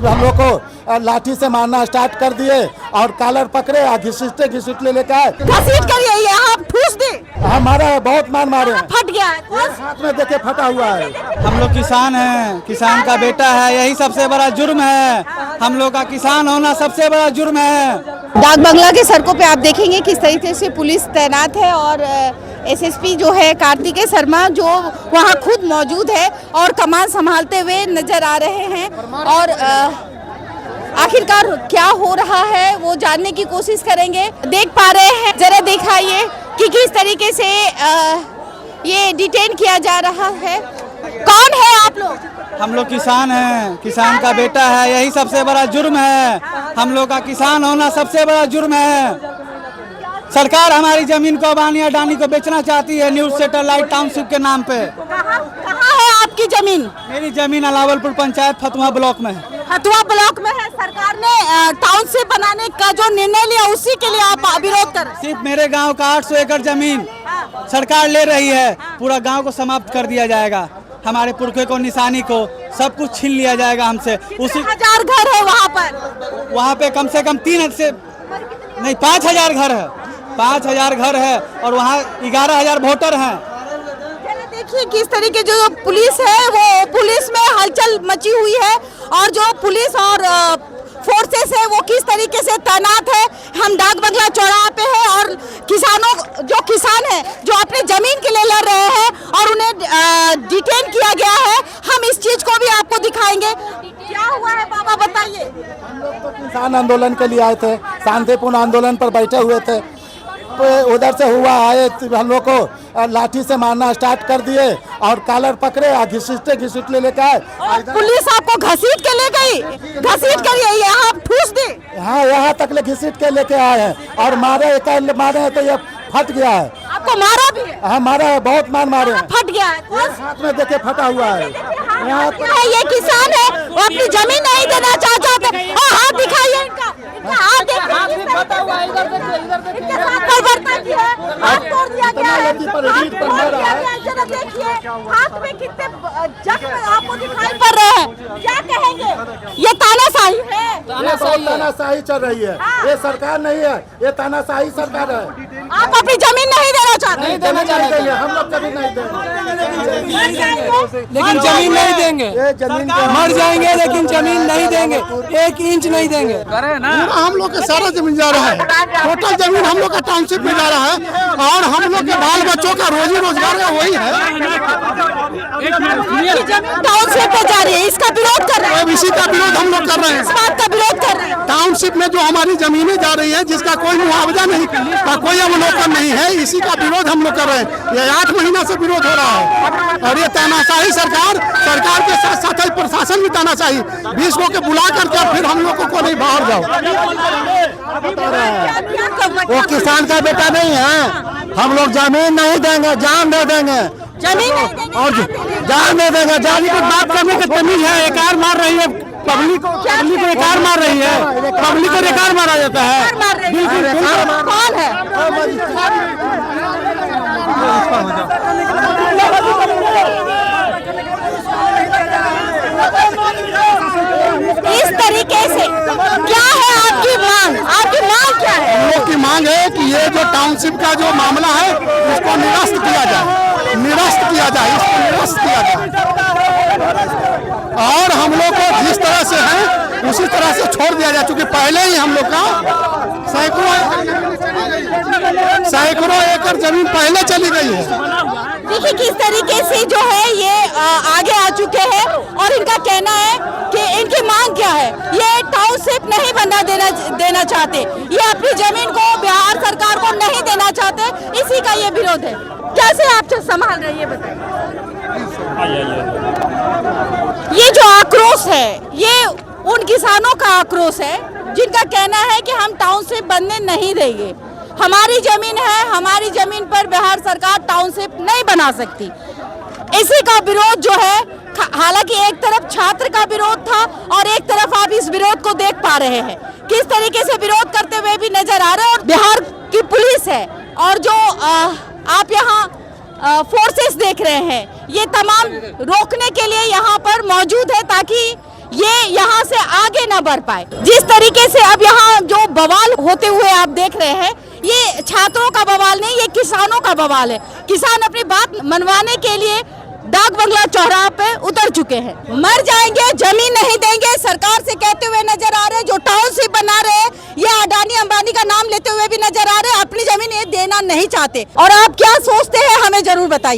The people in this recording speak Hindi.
हम लोग को लाठी से मारना स्टार्ट कर दिए और कॉलर पकड़े और घसीटते लेके आए। घसीट कर ये आप ठूस दे हमारा बहुत मारे फट गया है, हाथ में देखे फटा हुआ है। हम लोग किसान हैं, किसान का बेटा है, यही सबसे बड़ा जुर्म है। हम लोग का किसान होना सबसे बड़ा जुर्म है। डाक बंगला के सड़कों पे आप देखेंगे किस तरीके से पुलिस तैनात है और एसएसपी जो है कार्तिकेय शर्मा जो वहाँ खुद मौजूद है और कमान संभालते हुए नजर आ रहे हैं। और आखिरकार क्या हो रहा है वो जानने की कोशिश करेंगे। देख पा रहे हैं, जरा दिखाइए कि किस तरीके से ये डिटेन किया जा रहा है। कौन है आप लोग? हम लोग किसान हैं, किसान का बेटा है, यही सबसे बड़ा जुर्म है। हम लोग का किसान होना सबसे बड़ा जुर्म है। सरकार हमारी जमीन को अबानी अडानी को बेचना चाहती है न्यू सैटेलाइट टाउनशिप के नाम पे। कहाँ है आपकी जमीन? मेरी जमीन अलावलपुर पंचायत फतुहा ब्लॉक में है। फतुहा ब्लॉक में है। सरकार ने टाउनशिप बनाने का जो निर्णय लिया उसी के लिए आप विरोध कर रहे हैं? सिर्फ मेरे गांव का 800 एकड़ जमीन सरकार ले रही है, पूरा गांव को समाप्त कर दिया जाएगा। हमारे पुरखे को, निशानी को, सब कुछ छीन लिया जाएगा हमसे। उसी 1000 घर है वहाँ पर? वहाँ पे कम से कम 5,000 घर है। 5,000 घर है और वहाँ 11,000 वोटर हैं। देखिए किस तरीके जो पुलिस है वो पुलिस में हलचल मची हुई है और जो पुलिस और फोर्सेस है वो किस तरीके से तैनात है। हम डाक बंगला चौराहे पे है और जो किसान है जो अपनी जमीन के लिए लड़ रहे हैं और उन्हें डिटेन किया गया है। हम इस चीज को भी आपको दिखाएंगे। क्या हुआ है बाबा बताइए? हम लोग तो किसान आंदोलन के लिए आए थे, शांतिपूर्ण आंदोलन पर बैठे हुए थे। उधर से हुआ आए, हम लोग को लाठी से मारना स्टार्ट कर दिए और कॉलर पकड़े और घसीट लेके आए। पुलिस आपको घसीट के ले गई? घसीट कर यहाँ ठूस दे? हाँ, यहाँ तक ले घसीट के लेके आए हैं और मारे हैं तो ये फट गया है। आपको मारा भी है? हाँ, मारा है, बहुत मारे हैं। फट गया है, हाथ में देखे फटा हुआ है। ये किसान है वो अपनी जमीन नहीं देना चाहते और हाथ दिखाइए इनका हाथ देखिए हाथ तोड़ दिया गया है। देखिए हाथ में कितने जख्म आपको दिखाई पड़ रहे हैं। क्या कहेंगे? ये तानाशाही है, तानाशाही चल रही है। ये सरकार नहीं है, ये तानाशाही सरकार है। आप अपनी जमीन नहीं देना चाहते? नहीं देना चाहते, हम लोग कभी नहीं देंगे। लेकिन जमीन नहीं देंगे, मर जाएंगे लेकिन जमीन नहीं देंगे, 1 इंच नहीं देंगे। हम लोग का सारा जमीन जा रहा है, टोटल जमीन हम लोग का टाउनशिप में जा रहा है और हम लोग के बाल बच्चों का रोजी रोजगार का वही है। टाउनशिप पे जा रही है, इसका विरोध कर रहे हैं। इसी का विरोध हम लोग कर रहे हैं। इस बात का विरोध कर रहे हैं। टाउनशिप में जो हमारी जमीनें जा रही है जिसका कोई मुआवजा नहीं, का कोई अवलोकन नहीं है, इसी का विरोध हम लोग कर रहे हैं। ये 8 महीना से विरोध हो रहा है और ये तानाशाही सरकार के साथ साथ प्रशासन भी तानाशाही 20 लोग के बुला करके फिर हम लोगों को नहीं बाहर जाओ। वो किसान का बेटा नहीं है। हम लोग जमीन नहीं देंगे, जान दे देंगे। जमीन और जान दे देंगे। जान की बात करने की तमीज है। एकार मार रही है पब्लिक को एकार मार रही है। पब्लिक को एकार मारा जाता है। बिल्कुल कौन है? इस तरीके से क्या है आपकी मांग? आपकी मांग क्या है? हम लोग की मांग है कि ये जो टाउनशिप का जो मामला है इसको निरस्त किया जाए, इसको निरस्त किया जाए और हम लोग को जिस तरह से है उसी तरह से छोड़ दिया जाए। क्योंकि पहले ही हम लोग का सैकड़ों एकड़ जमीन पहले चली गई है। देखिए किस तरीके से जो है ये आगे आ चुके हैं और इनका कहना है कि इनकी मांग क्या है। ये टाउनशिप नहीं बना देना चाहते, ये अपनी जमीन को बिहार सरकार को नहीं देना चाहते, इसी का ये विरोध है। कैसे आप संभाल रहे हैं ये बताइए? ये जो आक्रोश है ये उन किसानों का आक्रोश है जिनका कहना है कि हम टाउनशिप बनने नहीं देंगे। हमारी जमीन है, हमारी जमीन पर बिहार सरकार टाउनशिप नहीं बना सकती। इसी का विरोध जो है, हालांकि एक तरफ छात्र का विरोध था और एक तरफ आप इस विरोध को देख पा रहे हैं किस तरीके से विरोध करते हुए भी नजर आ रहे हैं। और बिहार की पुलिस है और जो आप यहाँ फोर्सेस देख रहे हैं ये तमाम रोकने के लिए यहाँ पर मौजूद है ताकि ये यहाँ से आगे ना बढ़ पाए। जिस तरीके से अब यहाँ जो बवाल होते हुए आप देख रहे हैं, ये छात्रों का बवाल नहीं, ये किसानों का बवाल है। किसान अपनी बात मनवाने के लिए डाक बंगला चौराहा पे उतर चुके हैं। मर जाएंगे, जमीन नहीं देंगे सरकार से कहते हुए नजर आ रहे हैं। जो टाउनशिप बना रहे हैं, ये अडानी अंबानी का नाम लेते हुए भी नजर आ रहे हैं। अपनी जमीन ये देना नहीं चाहते। और आप क्या सोचते हैं, हमें जरूर बताइए।